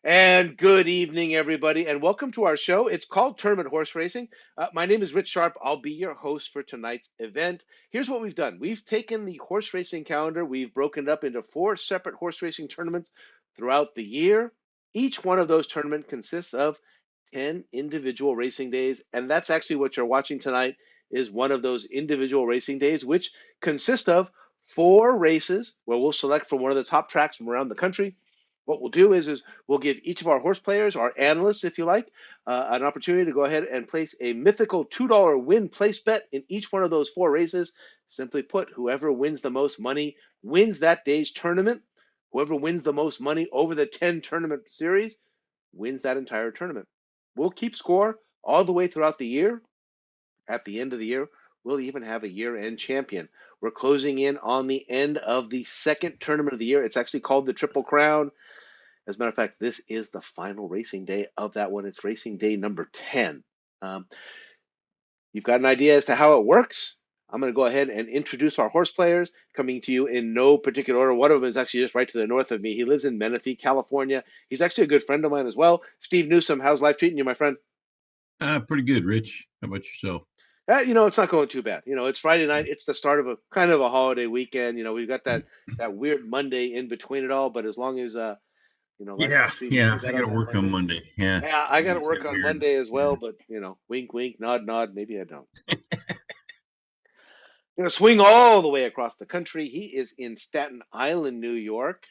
And good evening, everybody, and welcome to our show. It's called Tournament Horse Racing. My name is Rich Sharp. I'll be your host for tonight's event. Here's what we've done. We've taken the horse racing calendar, we've broken it up into 4 separate horse racing tournaments throughout the year. Each one of those tournaments consists of 10 individual racing days, and that's actually what you're watching tonight is one of those individual racing days, which consist of 4 races where we'll select from one of the top tracks from around the country. What we'll do is we'll give each of our horse players, our analysts, if you like, an opportunity to go ahead and place a mythical $2 win place bet in each one of those 4 races. Simply put, whoever wins the most money wins that day's tournament. Whoever wins the most money over the 10 tournament series wins that entire tournament. We'll keep score all the way throughout the year. At the end of the year, we'll even have a year-end champion. We're closing in on the end of the second tournament of the year. It's actually called the Triple Crown. As a matter of fact, this is the final racing day of that one. It's racing day number 10. Um, you've got an idea as to how it works. I'm going to go ahead and introduce our horse players, coming to you in no particular order. One of them is actually just right to the north of me. He lives in Menifee, California. He's actually a good friend of mine as well. Steve Newsom, how's life treating you, my friend? Pretty good, Rich. How about yourself? It's not going too bad. It's Friday night. It's the start of a kind of a holiday weekend. We've got that weird Monday in between it all. But as long as life is Yeah, treating you yeah. good I on got to that work on Monday. Monday. Yeah, Yeah, I got to it's work that on weird. Monday as well, Yeah. but wink, wink, nod, nod. Maybe I don't. Gonna swing all the way across the country. He is in Staten Island, New York.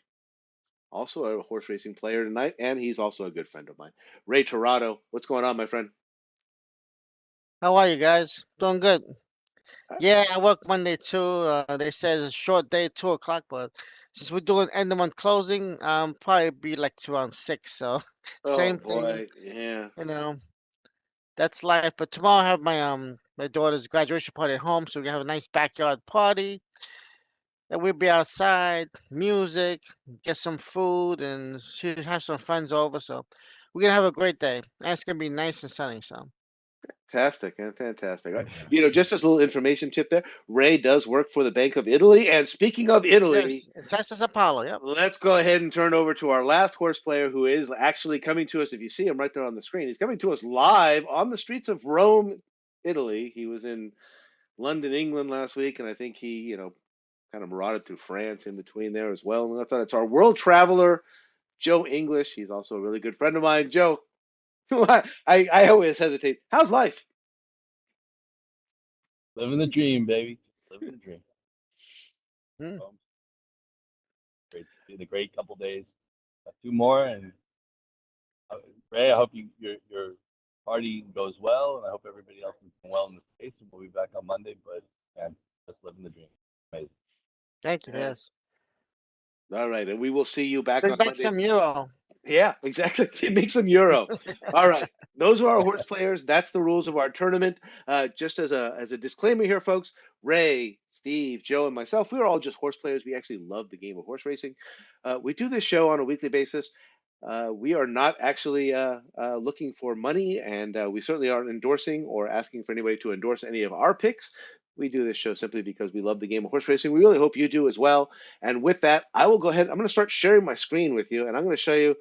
Also a horse racing player tonight, and he's also a good friend of mine. Ray Torado, what's going on, my friend? How are you guys? Doing good. Uh, Yeah, I work Monday too. They said it's a short day, 2 o'clock, but since we're doing end of month closing, probably be like to around 6. So Oh same thing, boy, yeah. you know. That's life. But tomorrow I have my daughter's graduation party at home, so we have a nice backyard party. And we'll be outside, music, get some food, and she have some friends over. So we're gonna have a great day. And it's gonna be nice and sunny. So Fantastic and fantastic. Yeah. Just as a little information tip there, Ray does work for the Bank of Italy. And speaking of Italy, yes, Texas Apollo. Yep. let's go ahead and turn over to our last horse player who is actually coming to us. If you see him right there on the screen, he's coming to us live on the streets of Rome, Italy. He was in London, England last week, and I think he, kind of marauded through France in between there as well. And I thought it's our world traveler, Joe English. He's also a really good friend of mine. Joe, I always hesitate. How's life? Living the dream, baby. Living the dream. Hmm. Um, been a great couple days. 2 more, and uh, Ray, I hope your party goes well, and I hope everybody else is doing well in the space. And we'll be back on Monday. But man, just living the dream. Amazing. Thank you. Yeah. Yes. All right, and we will see you back Bring on back Monday. some euro. Yeah, exactly. Make some euro. All right. Those are our horse players. That's the rules of our tournament. Just as a disclaimer here, folks, Ray, Steve, Joe, and myself, we're all just horse players. We actually love the game of horse racing. We do this show on a weekly basis. We are not actually looking for money, and we certainly aren't endorsing or asking for anybody to endorse any of our picks. We do this show simply because we love the game of horse racing. We really hope you do as well. And with that, I will go ahead. I'm going to start sharing my screen with you, and I'm going to show you.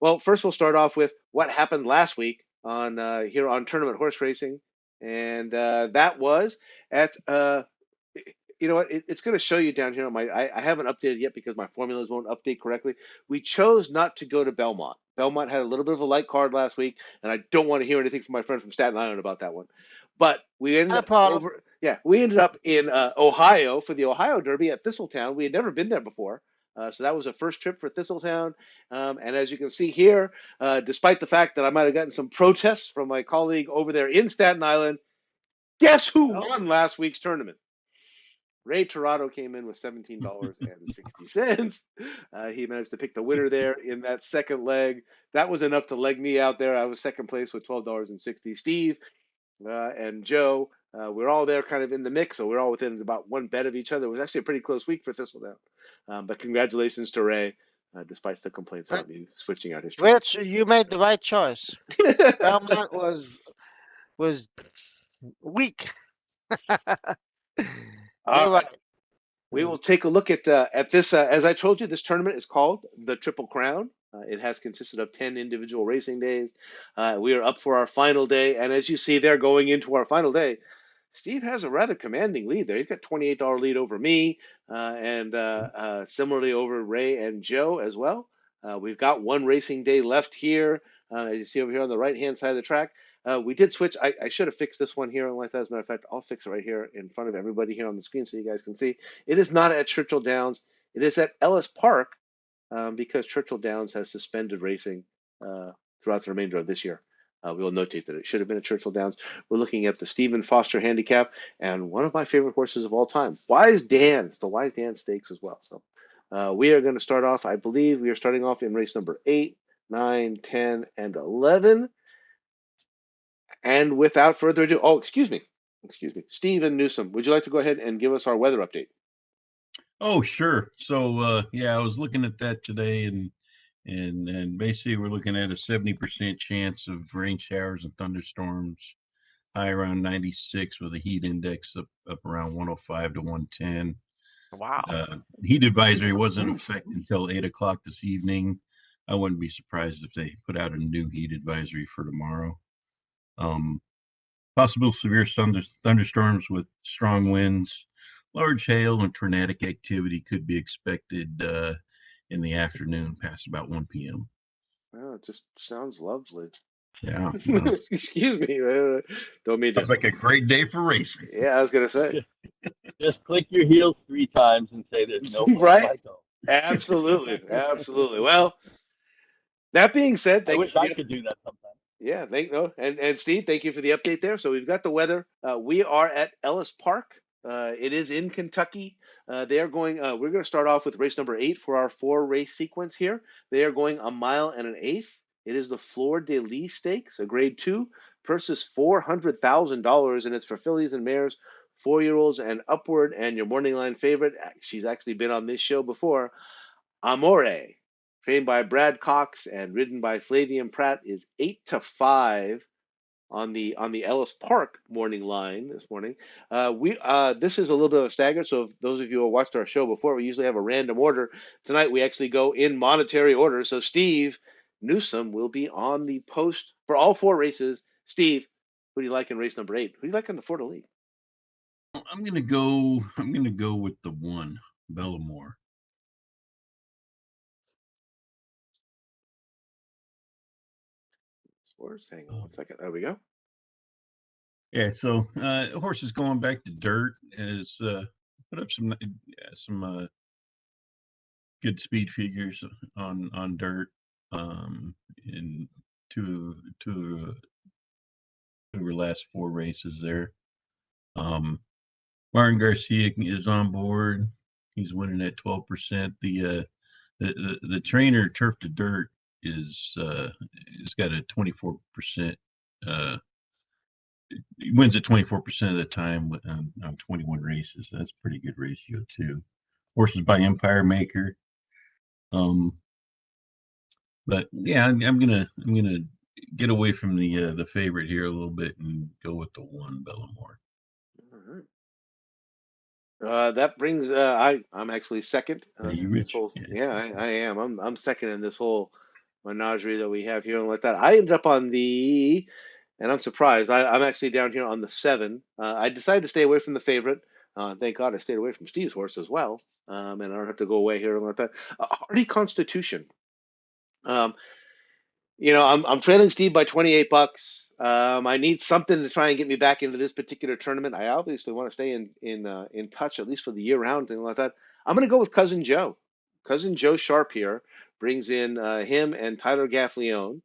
Well, first we'll start off with what happened last week on here on Tournament Horse Racing, and that was at you know what? It's going to show you down here on my. I haven't updated yet because my formulas won't update correctly. We chose not to go to Belmont. Belmont had a little bit of a light card last week, and I don't want to hear anything from my friend from Staten Island about that one. But we ended Not a up problem. over. Yeah, we ended up in Ohio for the Ohio Derby at Thistletown. We had never been there before. So that was a first trip for Thistletown. And as you can see here, despite the fact that I might have gotten some protests from my colleague over there in Staten Island, guess who Oh, won last week's tournament? Ray Torado came in with $17.60. He managed to pick the winner there in that second leg. That was enough to leg me out there. I was second place with $12.60. Steve and Joe, we're all there kind of in the mix, so we're all within about one bet of each other. It was actually a pretty close week for Thistledown. But congratulations to Ray, despite the complaints Ri- about me switching out his track. Rich, you made the right choice. Belmont was weak. All You're right. right. We Mm. will take a look at this. As I told you, this tournament is called the Triple Crown. It has consisted of 10 individual racing days. We are up for our final day, and as you see there, going into our final day, Steve has a rather commanding lead there. He's got $28 lead over me, and similarly over Ray and Joe as well. We've got one racing day left here, as you see over here on the right-hand side of the track. We did switch. I should have fixed this one here. Like that, as a matter of fact, I'll fix it right here in front of everybody here on the screen so you guys can see. It is not at Churchill Downs. It is at Ellis Park, because Churchill Downs has suspended racing throughout the remainder of this year. We will notate that it should have been at Churchill Downs. We're looking at the Stephen Foster Handicap and one of my favorite horses of all time, Wise Dan. It's the Wise Dan Stakes as well. So we are going to start off, I believe we are starting off in race number 8, 9, 10, and 11. And without further ado, excuse me, Stephen Newsom, would you like to go ahead and give us our weather update? Oh, sure. So, yeah, I was looking at that today, and basically we're looking at a 70% chance of rain showers and thunderstorms, high around 96 with a heat index up around 105 to 110. Wow. Heat advisory was in effect until 8 o'clock this evening. I wouldn't be surprised if they put out a new heat advisory for tomorrow. Possible severe thunderstorms with strong winds, large hail, and tornadic activity could be expected in the afternoon past about 1 p.m. Oh, it just sounds lovely. Yeah. Excuse me. Don't mean to. Sounds like a great day for racing. Yeah, I was going to say. Just click your heels 3 times and say there's no place Right? like home. Absolutely. Absolutely. Well, that being said, I thank you wish for I the could do that sometime. Yeah, and Steve, thank you for the update there. So we've got the weather. We are at Ellis Park. It is in Kentucky. They are going. We're going to start off with race number 8 for our 4-race sequence here. They are going 1 mile and 1/8. It is the Fleur de Lis Stakes, a Grade 2. Purse is $400,000, and it's for fillies and mares, 4-year-olds and upward. And your morning line favorite, she's actually been on this show before, Amore, trained by Brad Cox and ridden by Flavian Pratt, is 8-5 on the Ellis Park morning line this morning. We This is a little bit of a stagger. So if those of you who watched our show before, we usually have a random order. Tonight we actually go in monetary order. So Steve Newsom will be on the post for all 4 races. Steve, who do you like in race number 8? Who do you like in the Fleur de Lis? I'm gonna go with the 1, Bellamore. Scores. Hang on 1 second. There we go. Yeah, so horse is going back to dirt. Has put up some good speed figures on dirt in two of her last 4 races there. Martin Garcia is on board. He's winning at 12%. The trainer Turf to Dirt is got a 24%. He wins at 24% of the time on 21 races. That's a pretty good ratio too. Horses by Empire Maker. But yeah, I'm gonna get away from the favorite here a little bit and go with the 1, Bellamore. All right. That brings I'm actually second. Are you In this Rich? whole, Yeah. I am. I'm second in this whole menagerie that we have here and like that. I ended up on the, and I'm surprised. I'm actually down here on the 7. I decided to stay away from the favorite. Thank God I stayed away from Steve's horse as well. And I don't have to go away here and like that. Hardy Constitution. Um, I'm trailing Steve by $28. I need something to try and get me back into this particular tournament. I obviously want to stay in touch at least for the year round, thing like that. I'm going to go with Cousin Joe. Cousin Joe Sharp here brings in him and Tyler Gaffleone.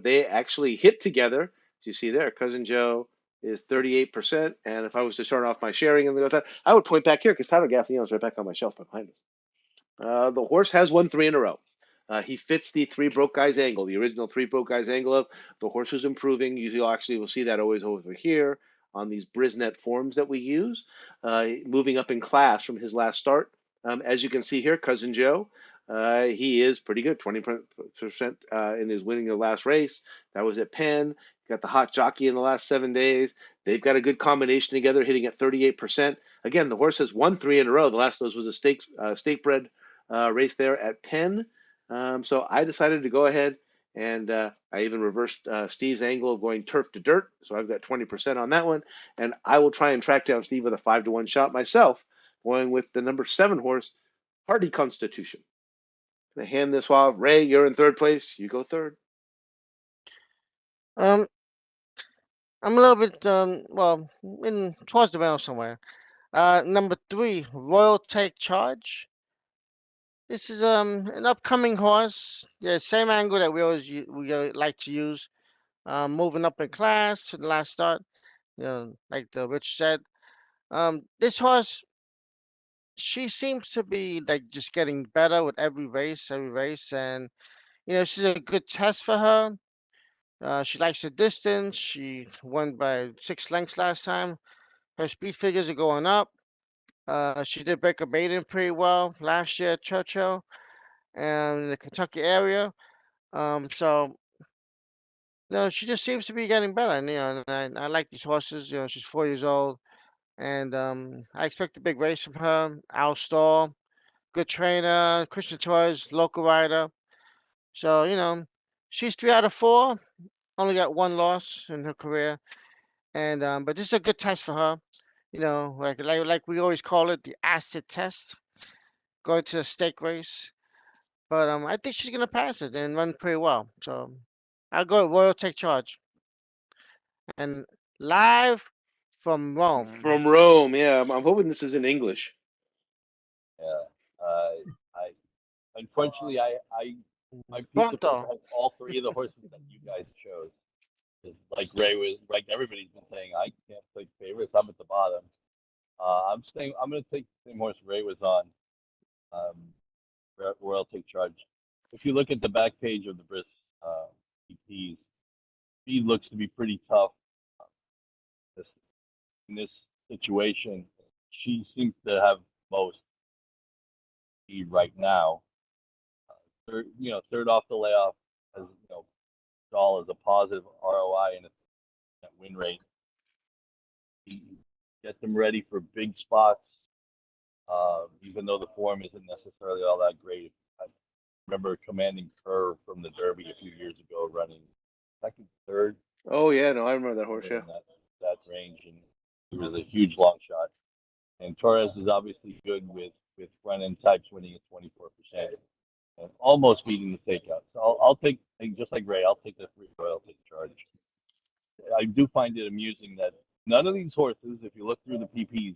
They actually hit together. As you see there, Cousin Joe is 38%. And if I was to start off my sharing and like that, I would point back here because Tyler Gaffleone is right back on my shelf behind us. The horse has won 3 in a row. He fits the 3 broke guys angle, the original 3 broke guys angle of the horse who's improving. Usually, actually, we'll see that always over here on these Brisnet forms that we use, moving up in class from his last start. As you can see here, Cousin Joe, he is pretty good, 20% in his winning the last race. That was at Penn. Got the hot jockey in the last 7 days. They've got a good combination together, hitting at 38%. Again, the horse has won 3 in a row. The last of those was a stake bred race there at Penn. So I decided to go ahead and I even reversed Steve's angle of going turf to dirt. So I've got 20% on that one. And I will try and track down Steve with a 5-1 shot myself, going with the number 7 horse, Hardy Constitution. Gonna hand this off. Ray, you're in third place. You go third. Um, I'm a little bit well in towards the middle somewhere. Number 3, Royal Take Charge. This is an upcoming horse. Yeah, same angle that we like to use. Moving up in class to the last start. Like the Rich said. This horse, she seems to be like just getting better with every race, and she's a good test for her. She likes the distance. She won by 6 lengths last time. Her speed figures are going up. She did break a maiden pretty well last year at Churchill and in the Kentucky area. So she just seems to be getting better, and I like these horses. She's 4 years old, and I expect a big race from her. Al Stall, good trainer, Christian Torres, local rider. So she's 3 out of 4. Only got one loss in her career, and but this is a good test for her. Like we always call it, the acid test, going to a stake race. But I think she's gonna pass it and run pretty well. So I'll go with Royal Take Charge. And live from Rome. From Rome, yeah. I'm hoping this is in English. Yeah. I unfortunately my pizza Pronto. has all 3 of the horses that you guys chose. Is like Ray was like everybody's been saying, I can't take favorites. I'm at the bottom. I'm saying I'm going to take the same horse Ray was on. Um, Royal Take Charge. If you look at the back page of the Brisk EPs, speed looks to be pretty tough. This in this situation, she seems to have most speed right now. Third off the layoff, as Dahl is a positive ROI and a win rate. Get them ready for big spots, even though the form isn't necessarily all that great. I remember commanding Kerr from the Derby a few years ago, running second, third. Oh yeah, no, I remember that horse. Yeah. That range, and it was a huge long shot. And Torres is obviously good with front end types, winning at 24% and almost beating the takeout. So I'll take, just like Ray, I'll take the 3 Royal Take Charge. I do find it amusing that none of these horses, if you look through the PPs,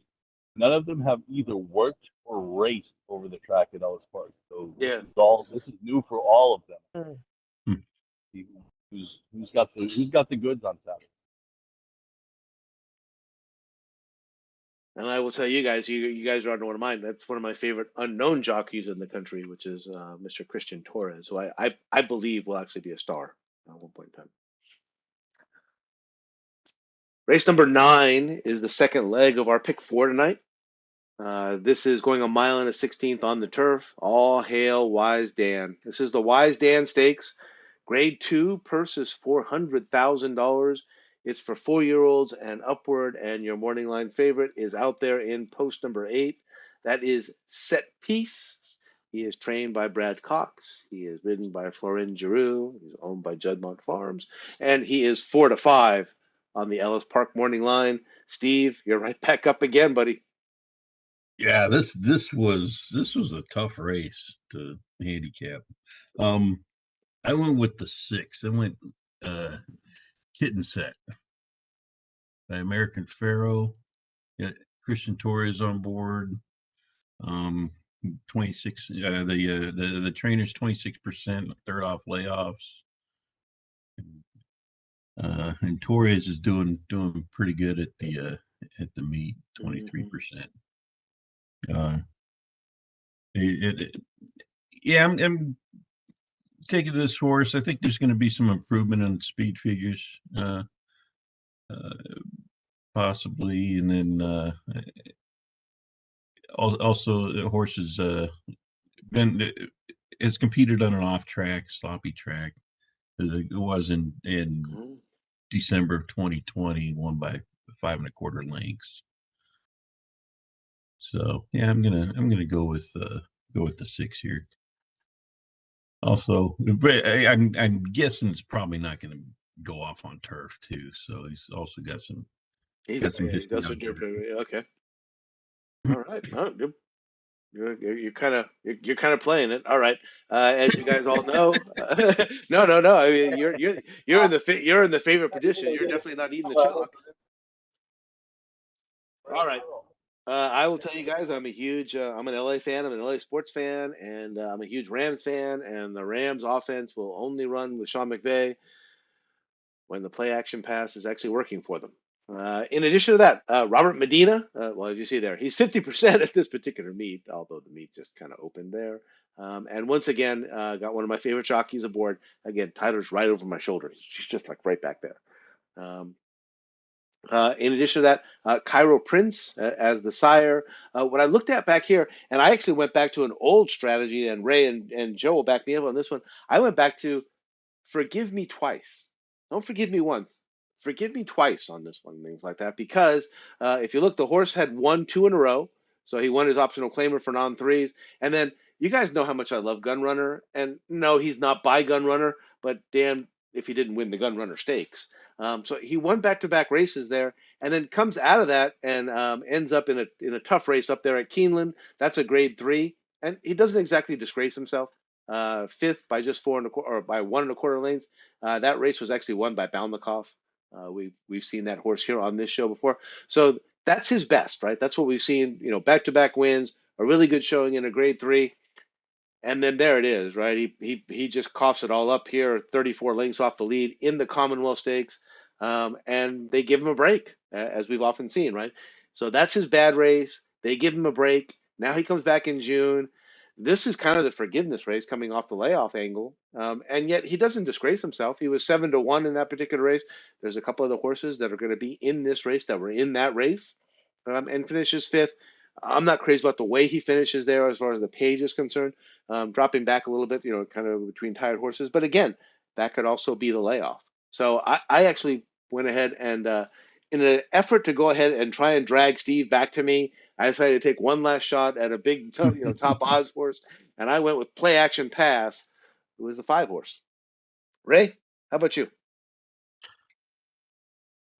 none of them have either worked or raced over the track at Ellis Park. So Yeah. this is new for all of them. Mm. Who's got the goods on Saturday? And I will tell you guys, you guys are under one of mine. That's one of my favorite unknown jockeys in the country, which is Mr. Christian Torres, who I believe will actually be a star at one point in time. Race number 9 is the second leg of our pick 4 tonight. This is going 1.16 miles on the turf. All hail Wise Dan. This is the Wise Dan Stakes. Grade 2, purse is $400,000. It's for 4-year-olds and upward, and your morning line favorite is out there in post number 8. That is Set Piece. He is trained by Brad Cox. He is ridden by Florin Giroux. He's owned by Juddmonte Farms, and he is 4-5 on the Ellis Park morning line. Steve, you're right back up again, buddy. Yeah, this was a tough race to handicap. I went with the 6. I went Kitten Set by American Pharaoh. Got Christian Torres on board. 26. The trainer's 26%, third off layoffs. And Torres is doing pretty good at the meet, 23%. Yeah, I'm taking this horse. I think there's going to be some improvement in speed figures, possibly, and then also the horse has competed on an off track, sloppy track. It was in December of 2020, won by 5 1/4 lengths. So yeah, I'm gonna go with the 6 here. Also, but I'm guessing it's probably not going to go off on turf too. So he's also got some He history does some on dirt. turf. Okay. All right. Oh, good. You're kind of you're kind of playing it. All right. As you guys all know, no. I mean, you're in the favorite position. You're definitely not eating the chalk. All right. I will tell you guys, I'm an LA fan. I'm an LA sports fan, and I'm a huge Rams fan. And the Rams offense will only run with Sean McVay when the play action pass is actually working for them. In addition to that, Robert Medina, well, as you see there, he's 50% at this particular meet, although the meet just kind of opened there. And once again, got one of my favorite jockeys aboard. Again, Tyler's right over my shoulder. She's just like right back there. Um, in addition to that, Cairo Prince as the sire. What I looked at back here, and I actually went back to an old strategy, and Ray and Joe will back me up on this one. I went back to forgive me twice. Don't forgive me once. Forgive me twice on this one, things like that. Because if you look, the horse had won two in a row. So he won his optional claimer for non threes. And then you guys know how much I love Gunrunner. And no, he's not by Gunrunner, but damn if he didn't win the Gunrunner Stakes. So he won back to back races there and then comes out of that and ends up in a tough race up there at Keeneland. That's a grade 3. And he doesn't exactly disgrace himself. Fifth by just 4 1/4 or by 1 1/4 lengths. That race was actually won by Balnikov. We've seen that horse here on this show before, so that's his best, right? That's what we've seen. Back to back wins, a really good showing in a grade 3, and then there it is, right? He just coughs it all up here, 34 lengths off the lead in the Commonwealth Stakes, and they give him a break, as we've often seen, right? So that's his bad race. They give him a break. Now he comes back in June. This is kind of the forgiveness race coming off the layoff angle, and yet he doesn't disgrace himself. He was 7-1 in that particular race. There's a couple of the horses that are going to be in this race that were in that race, and finishes fifth. I'm not crazy about the way he finishes there as far as the page is concerned, dropping back a little bit, kind of between tired horses. But again, that could also be the layoff. So I actually went ahead and, in an effort to go ahead and try and drag Steve back to me, I decided to take one last shot at a big, top odds horse, and I went with play action pass. It was the 5 horse. Ray, how about you?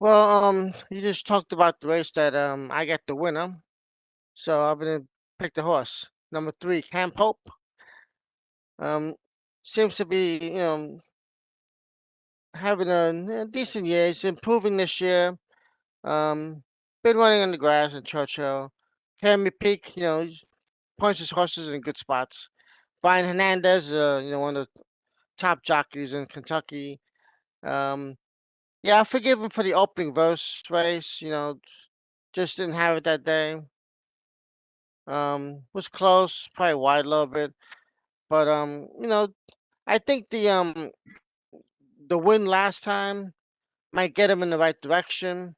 Well, you just talked about the race that I got the winner, so I'm gonna pick the horse. Number 3, Camp Hope. Um, seems to be having a decent year. He's improving this year. Um, been running on the grass in Churchill. Academy Peak, he points his horses in good spots. Brian Hernandez, one of the top jockeys in Kentucky. Um, yeah, I forgive him for the opening verse race. Just didn't have it that day. Was close, probably wide a little bit, but I think the win last time might get him in the right direction,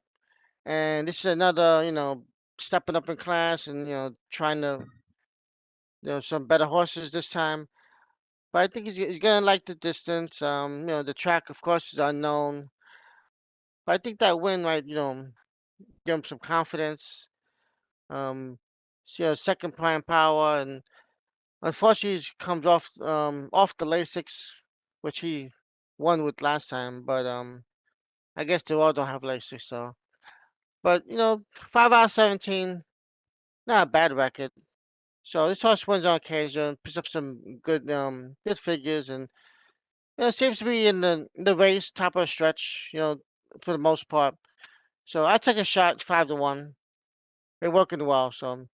and this is another stepping up in class and trying to some better horses this time. But I think he's gonna like the distance. The track, of course, is unknown. But I think that win might, give him some confidence. Um, second prime power, and unfortunately, he comes off the Lasix, which he won with last time. But I guess they all don't have Lasix, so. But 5 out of 17, not a bad record. So this horse wins on occasion, puts up some good figures, and seems to be in the race, top of the stretch, for the most part. So I take a shot, 5-1. They're working well, so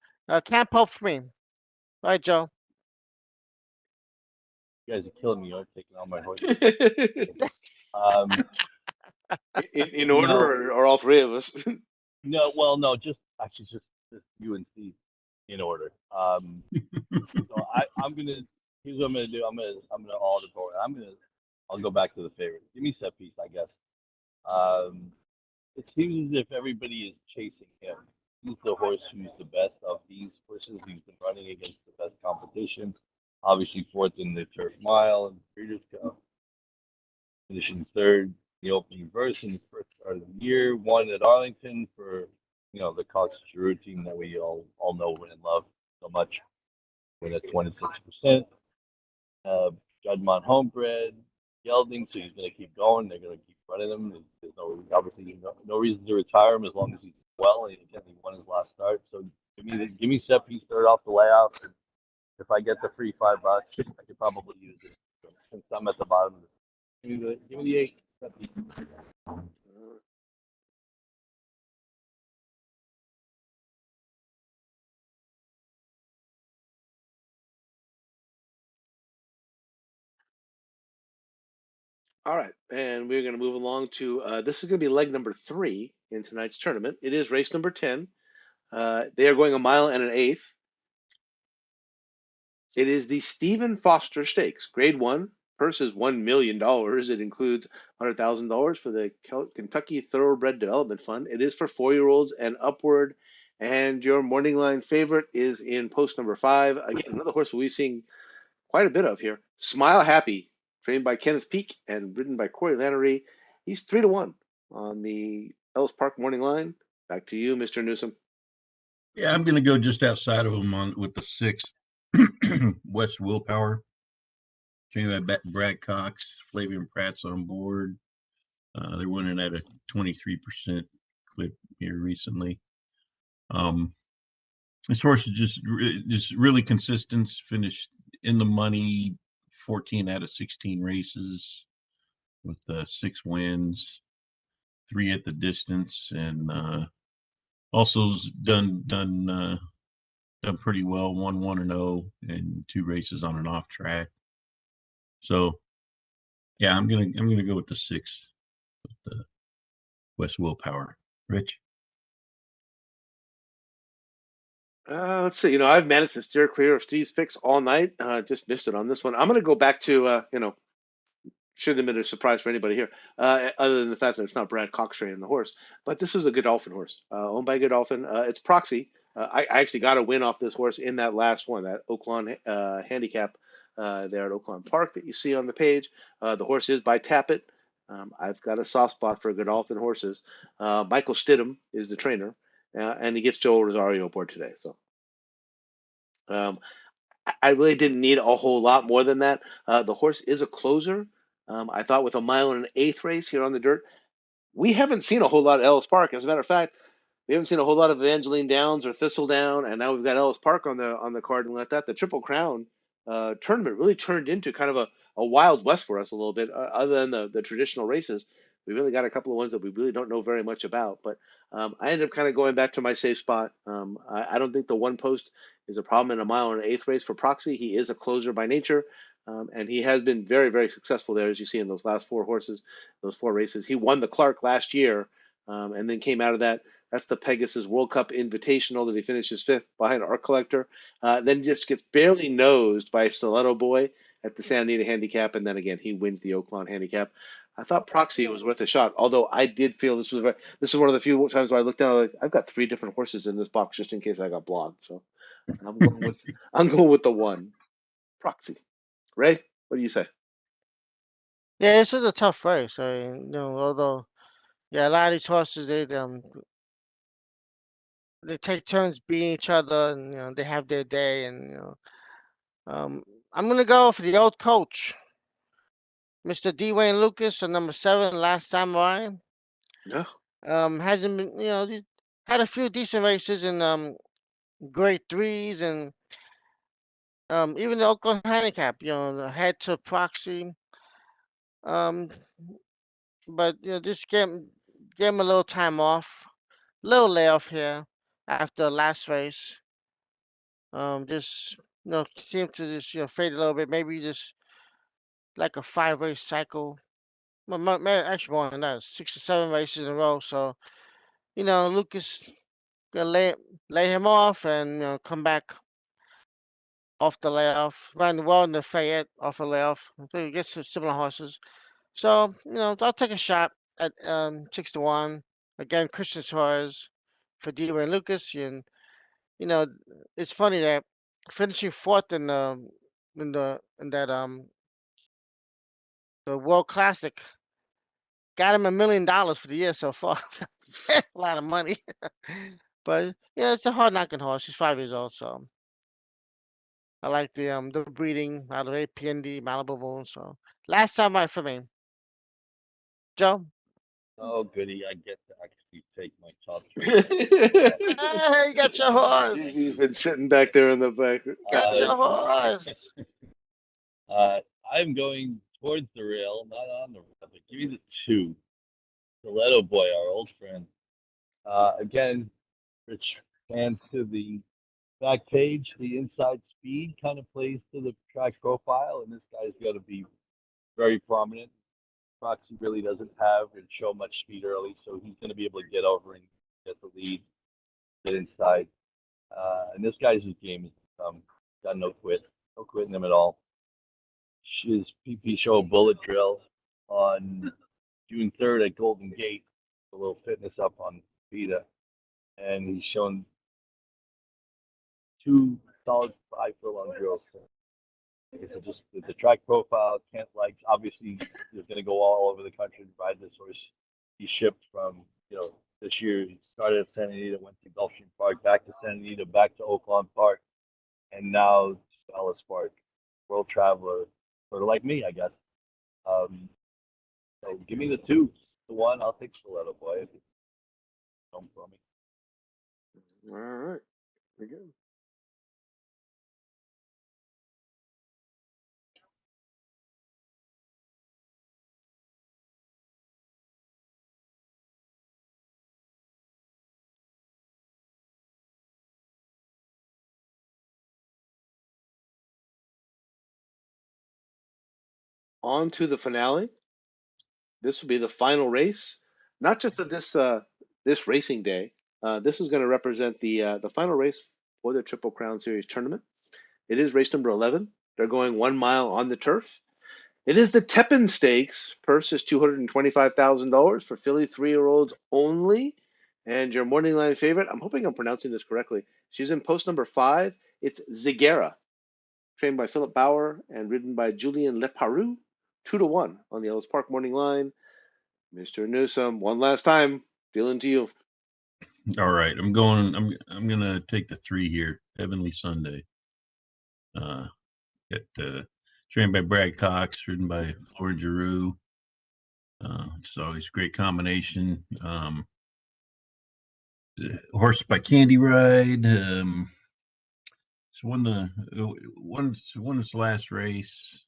can't poke for me. Right, Joe? You guys are killing me. You're taking all my horses. in, Um, in order, or all three of us? no, well, no, just actually just you and Steve in order. So I'm gonna. Here's what I'm gonna do. I'm gonna alter for it. I'll go back to the favorite. Give me set piece, I guess. Um, it seems as if everybody is chasing him. He's the horse who's the best of these horses. He's been running against the best competition. Obviously, fourth in the Turf Mile and Breeders' Cup, finishing third in the opening verse in the first start of the year. Won at Arlington for the Cox Giroux team that we all know and love so much. Win at 26%. Juddmonte Homebred, gelding, so he's going to keep going. They're going to keep running him. There's obviously no reason to retire him as long as he's well. And again, he won his last start. So give me Seppi third off the layout. And if I get the free $5, I could probably use it since I'm at the bottom of the. Give me the 8. Seppi. All right, and we're going to move along to this is going to be leg number 3 in tonight's tournament. It is race number 10. They are going a mile and an eighth. It is the Stephen Foster Stakes, Grade 1. Purse is $1 million. It includes $100,000 for the Kentucky Thoroughbred Development Fund. It is for 4-year-olds and upward. And your morning line favorite is in post number 5. Again, another horse we've seen quite a bit of here. Smile Happy, trained by Kenneth Peake and ridden by Corey Lannery. He's 3-1 on the Ellis Park morning line. Back to you, Mr. Newsom. Yeah, I'm going to go just outside of him with the 6, West Willpower, trained by Brad Cox. Flavian Pratt's on board. They're winning at a 23% clip here recently. This horse is just really consistent. Finished in the money 14 out of 16 races with 6 wins, 3 at the distance, and also done pretty well. 1-1-0 and 2 races on an off track. So yeah, I'm gonna go with the 6 with the West Willpower. Rich. Let's see. I've managed to steer clear of Steve's picks all night. Just missed it on this one. I'm going to go back to, shouldn't have been a surprise for anybody here, other than the fact that it's not Brad Cox training the horse. But this is a Godolphin horse, owned by Godolphin. It's Proxy. I actually got a win off this horse in that last one, that Oaklawn handicap there at Oaklawn Park that you see on the page. The horse is by Tappet. I've got a soft spot for Godolphin horses. Michael Stidham is the trainer. And he gets Joel Rosario aboard today. So I really didn't need a whole lot more than that. The horse is a closer. I thought with a mile and an eighth race here on the dirt, we haven't seen a whole lot of Ellis Park. As a matter of fact, we haven't seen a whole lot of Evangeline Downs or Thistledown, and now we've got Ellis Park on the card. And let that the Triple Crown tournament really turned into kind of a Wild West for us a little bit. Other than the traditional races, we really got a couple of ones that we really don't know very much about. But I ended up kind of going back to my safe spot. I don't think the one post is a problem in a mile and an eighth race for Proxy. He is a closer by nature. And he has been very, very successful there, as you see in those last 4 horses, those 4 races. He won the Clark last year, and then came out of that. That's the Pegasus World Cup Invitational that he finishes 5th behind Art Collector. Then just gets barely nosed by Stiletto Boy at the Santa Anita Handicap, and then again he wins the Oaklawn Handicap. I thought Proxy was worth a shot, although I did feel this is one of the few times where I looked down. Like, I've got 3 different horses in this box just in case I got blocked. So I'm going with the 1 Proxy. Ray, what do you say? Yeah, this is a tough race. Although a lot of these horses they take turns beating each other, and they have their day, and I'm gonna go for the old coach, Mr. D. Wayne Lucas, on number 7, Last Samurai. Yeah. Hasn't been, had a few decent races in grade 3s, and even the Oakland Handicap, the head to Proxy. But just give him a little time off, little layoff here after the last race. Just seem to just fade a little bit. Maybe just like a 5-race cycle. Well, actually more than that, 6 or 7 races in a row. So Lucas gonna lay him off and come back off the layoff. Ran well in the Fayette off the layoff. So he gets some similar horses. So I'll take a shot at 6-1 again. Christian Torres for Dewey and Lucas, and it's funny that finishing 4th in the World Classic got him $1 million for the year so far. A lot of money, but it's a hard knocking horse. He's 5 years old, so I like the breeding out of APND Malibu Moon. So last time I for me, Joe. Oh, goody! I get to actually take my top choice. Hey, you got your He's horse. been sitting back there in the back. Got Uh, your horse. I'm going towards the rail, not on the rail, but give me the two. Stiletto Boy, our old friend. Again, Rich fans to the back page, the inside speed kind of plays to the track profile, and this guy's got to be very prominent. Proxy really doesn't have and show much speed early, so he's going to be able to get over and get the lead, get inside. And this guy's game is got no quit, no quitting him at all. His PP show bullet drill on June 3rd at Golden Gate, a little fitness up on Vita, and he's shown two solid 5 furlong drills. So, like I said, just the track profile, Kent likes. Obviously, he's going to go all over the country and ride this horse. He shipped from, this year. He started at Santa Anita, went to Gulfstream Park, back to Santa Anita, back to Oakland Park, and now to Ellis Park. World traveler, sort of like me, I guess. Um, so give me the two. The one, I'll take Stiletto Boy if it's home for me. All right. Very good. On to the finale. This will be the final race, not just of this racing day. This is going to represent the final race for the Triple Crown Series tournament. It is race number 11. They're going 1 mile on the turf. It is the Teppan Stakes. Purse is $225,000 for filly 3-year-olds only. And your morning line favorite, I'm hoping I'm pronouncing this correctly. She's in post number 5. It's Zigera, trained by Philip Bauer and ridden by Julien Leparoux. 2-1 on the Ellis Park morning line. Mr. Newsom, one last time, dealing to you. All right, I'm going. I'm gonna take the 3 here. Heavenly Sunday. Trained by Brad Cox, ridden by Flora Giroux. It's always a great combination. Horse by Candy Ride. It's won its last race.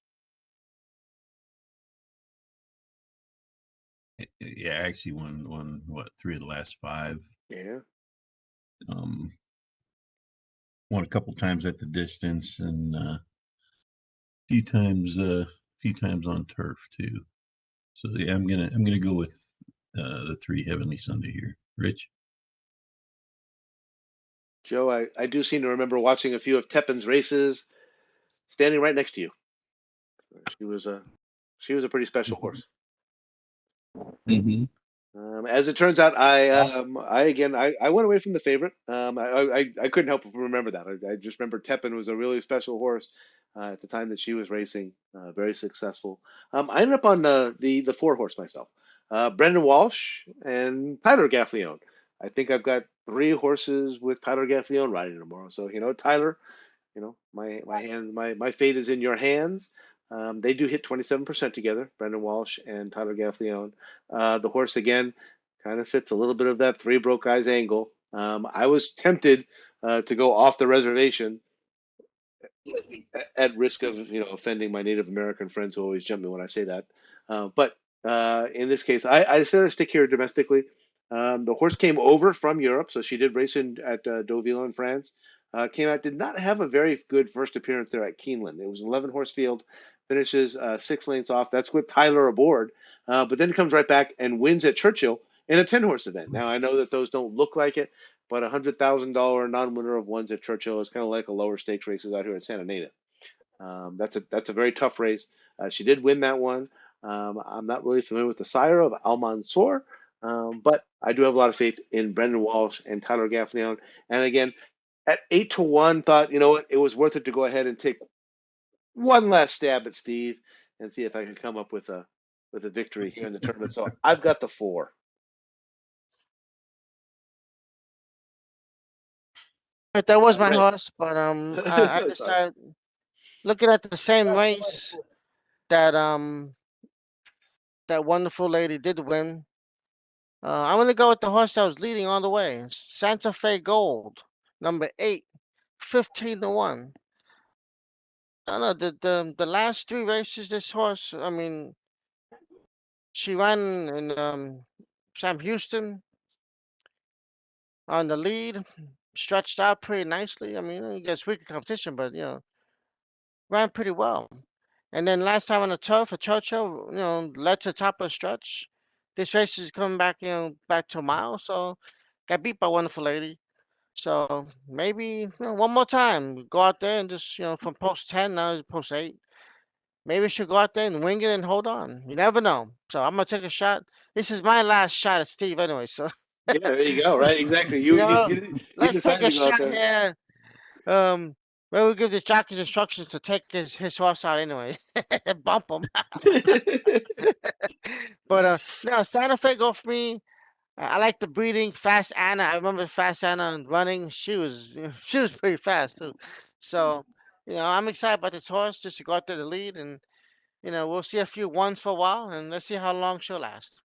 Yeah, actually won what 3 of the last 5. Yeah. Won a couple times at the distance and a few times on turf too. So yeah, I'm gonna go with the 3 Heavenly Sunday here. Rich. Joe, I do seem to remember watching a few of Teppan's races, standing right next to you. She was a pretty special horse. Mm-hmm. As it turns out, I went away from the favorite. I couldn't help but remember that. I just remember Teppan was a really special horse at the time that she was racing, very successful. I ended up on the 4 horse myself, Brendan Walsh and Tyler Gaffleone. I think I've got 3 horses with Tyler Gaffleone riding tomorrow. So Tyler, my fate is in your hands. They do hit 27% together, Brendan Walsh and Tyler Gaffleone. The horse again kind of fits a little bit of that 3 broke eyes angle. I was tempted to go off the reservation at risk of offending my Native American friends who always jump me when I say that. But in this case, I decided to stick here domestically. The horse came over from Europe, so she did race at Deauville in France. Came out, did not have a very good first appearance there at Keeneland. It was an 11 horse field, finishes 6 lengths off. That's with Tyler aboard, but then comes right back and wins at Churchill in a 10 horse event. Now I know that those don't look like it, but $100,000 non-winner of ones at Churchill is kind of like a lower stakes races out here at Santa Anita. That's a very tough race. She did win that one. I'm not really familiar with the sire of Al Mansour, but I do have a lot of faith in Brendan Walsh and Tyler Gaffleone. And again, at 8-1, thought what, it was worth it to go ahead and take one last stab at Steve and see if I can come up with a victory here in the tournament. So I've got the 4. That was my Ray. horse, but I Sorry. decided looking at the same Yeah, go ahead. race that that wonderful lady did win. I'm gonna go with the horse that was leading all the way. Santa Fe Gold, number 8, 15 to 1. I don't know the last 3 races. This horse, I mean, she ran in Sam Houston on the lead, stretched out pretty nicely. I mean, you guess weaker competition, but ran pretty well. And then last time on the turf, a Churchill, led to the top of the stretch. This race is coming back, back to a mile. So got beat by Wonderful Lady. So maybe one more time, go out there and just from post 10 now to post 8. Maybe we should go out there and wing it and hold on. You never know. So I'm gonna take a shot. This is my last shot at Steve anyway. So Yeah, there you go. Right, exactly. you You you know, you let's take decided a to go out shot there. here. Where we give the jockeys instructions to take his horse out anyway. Bump him. But no, Santa Fe go for me. I like the breeding. Fast Anna. I remember Fast Anna running. She was pretty fast too. So I'm excited about this horse just to go out there to lead, and we'll see a few ones for a while, and let's see how long she'll last.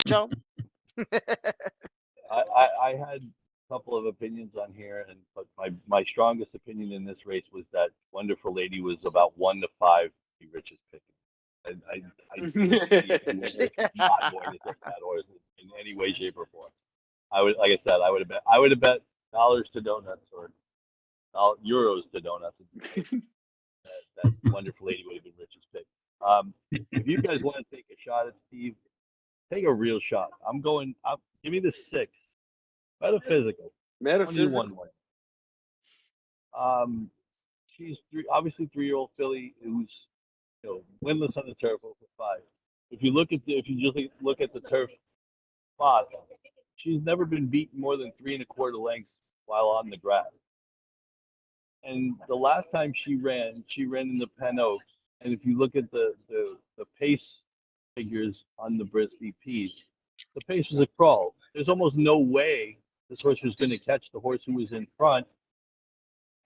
Joe. I had a couple of opinions on here, but my strongest opinion in this race was that Wonderful Lady was about 1 to 5 the richest pick. I didn't see any way that she's not going to take that horse in any way, shape, or form. I would, like I said, I would have bet dollars to donuts or euros to donuts that Wonderful Lady would have been richest pick. If you guys want to take a shot at Steve, take a real shot. I'm going. Give me the 6. Metaphysical. 21 Metaphysical. one. She's obviously 3-year-old filly who's winless on the turf over 5. If you just look at the turf spot, she's never been beaten more than 3 1/4 lengths while on the grass. And the last time she ran in the Pen Oaks. And if you look at the pace figures on the Brisbane Ps, the pace was a crawl. There's almost no way this horse was going to catch the horse who was in front.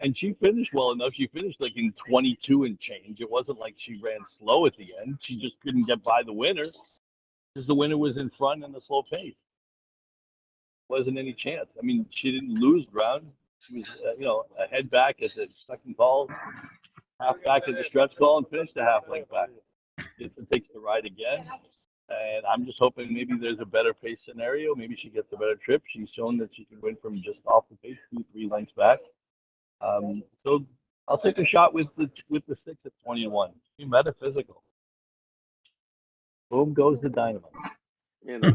And she finished well enough. She finished like in 22 and change. It wasn't like she ran slow at the end. She just couldn't get by the winner because the winner was in front in the slow pace. Wasn't any chance. I mean, she didn't lose ground. She was, a head back at the second call, half back at the stretch call, and finished a half length back. It takes the ride again. And I'm just hoping maybe there's a better pace scenario. Maybe she gets a better trip. She's shown that she can win from just off the pace, 2, 3 lengths back. So I'll take a shot with the 6 at 21. Metaphysical. Boom goes the dynamite.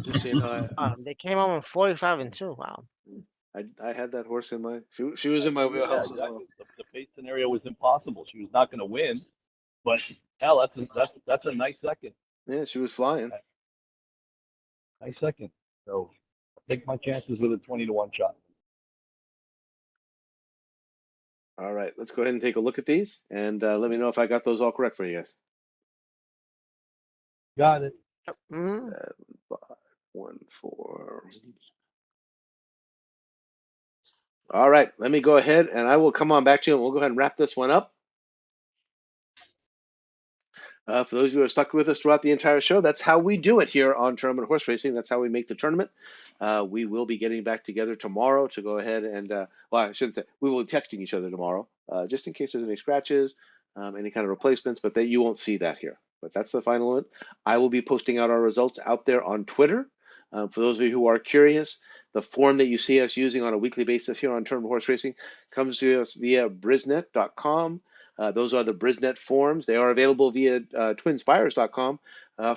Just so you know, They came home in 45 and 2. Wow. I had that horse in my. She was in my wheelhouse as well. The pace scenario was impossible. She was not going to win, but hell, that's a nice second. Yeah, she was flying. Nice second. So I'll take my chances with a 20-1 shot. All right, let's go ahead and take a look at these, and let me know if I got those all correct for you guys. Got it. Mhm. 5, 1, 4. All right, let me go ahead, and I will come on back to you, and we'll go ahead and wrap this one up. For those of you who are stuck with us throughout the entire show, that's how we do it here on Tournament Horse Racing. That's how we make the tournament. We will be getting back together tomorrow to go ahead and, well, I shouldn't say, we will be texting each other tomorrow, just in case there's any scratches, any kind of replacements, but you won't see that here. But that's the final one. I will be posting out our results out there on Twitter. For those of you who are curious, the form that you see us using on a weekly basis here on Tournament Horse Racing comes to us via brisnet.com. Those are the Brisnet forms. They are available via twinspires.com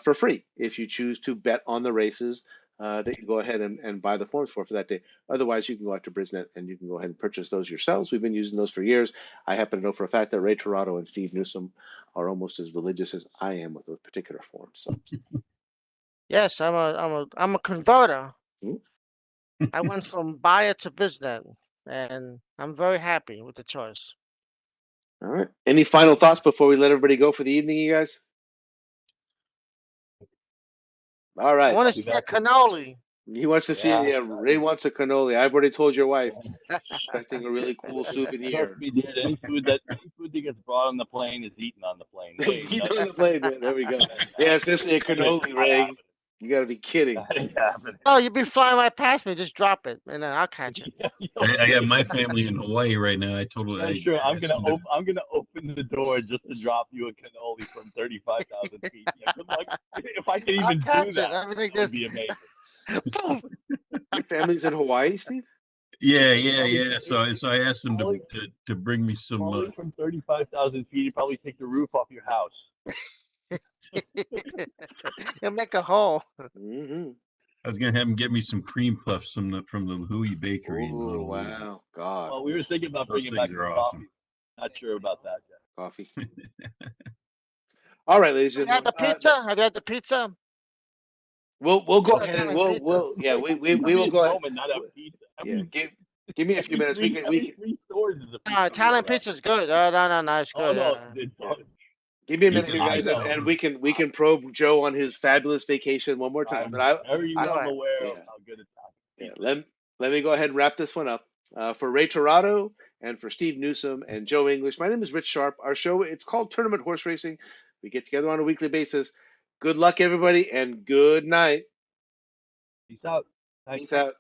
for free if you choose to bet on the races that you go ahead and buy the forms for that day. Otherwise, you can go out to Brisnet and you can go ahead and purchase those yourselves. We've been using those for years. I happen to know for a fact that Ray Torado and Steve Newsom are almost as religious as I am with those particular forms. So. Yes, I'm a converter. I went from buyer to business, and I'm very happy with the choice. All right. Any final thoughts before we let everybody go for the evening, you guys? All right. I want to see a cannoli. He wants to see it. Yeah, Ray wants a cannoli. I've already told your wife. Expecting a really cool Trust souvenir. me, dude. Any food that gets brought on the plane is eaten on the plane. Hey, He's on the plane, man. There we go. Yeah, especially a that is cannoli, not Ray. happening. You got to be kidding. That ain't happening. Oh, you'd be flying right past me. Just drop it, and then I'll catch it. I got my family in Hawaii right now. I totally. Yeah, sure. I'm asked gonna them I'm gonna open the door just to drop you a cannoli from 35,000 feet. Yeah, good luck. If I can I'll even do catch that, it. I mean, like that would this. be amazing. Boom. Your family's in Hawaii, Steve? Yeah. So I asked them Probably- to bring me some. Probably from 35,000 feet, you probably take the roof off your house. You'll make a hole. Mm-hmm. I was gonna have them get me some cream puffs from the Hui Bakery in Oh, Honolulu. wow. God. Well, we were thinking about Those bringing back things some are coffee. awesome. Not sure about that yet. Coffee. All right, ladies and Have you had the gentlemen. pizza? Have you had the pitza? We'll go Yeah, ahead and Italian pizza. we will go ahead. Moment, not a pizza. I Yeah, mean, give me a few minutes. We can 3 stores is a pizza. Italian pizza's good. No, it's Oh good. no, it's give me a You minute can here, guys, make and we can probe Joe on his fabulous vacation one more time. I'm But very I well Alright. aware of yeah. how good it's Yeah, pizza. let me go ahead and wrap this one up. For Ray Torado and for Steve Newsom and Joe English, my name is Rich Sharp. Our show, it's called Tournament Horse Racing. We get together on a weekly basis. Good luck, everybody, and good night. Peace out. Peace out.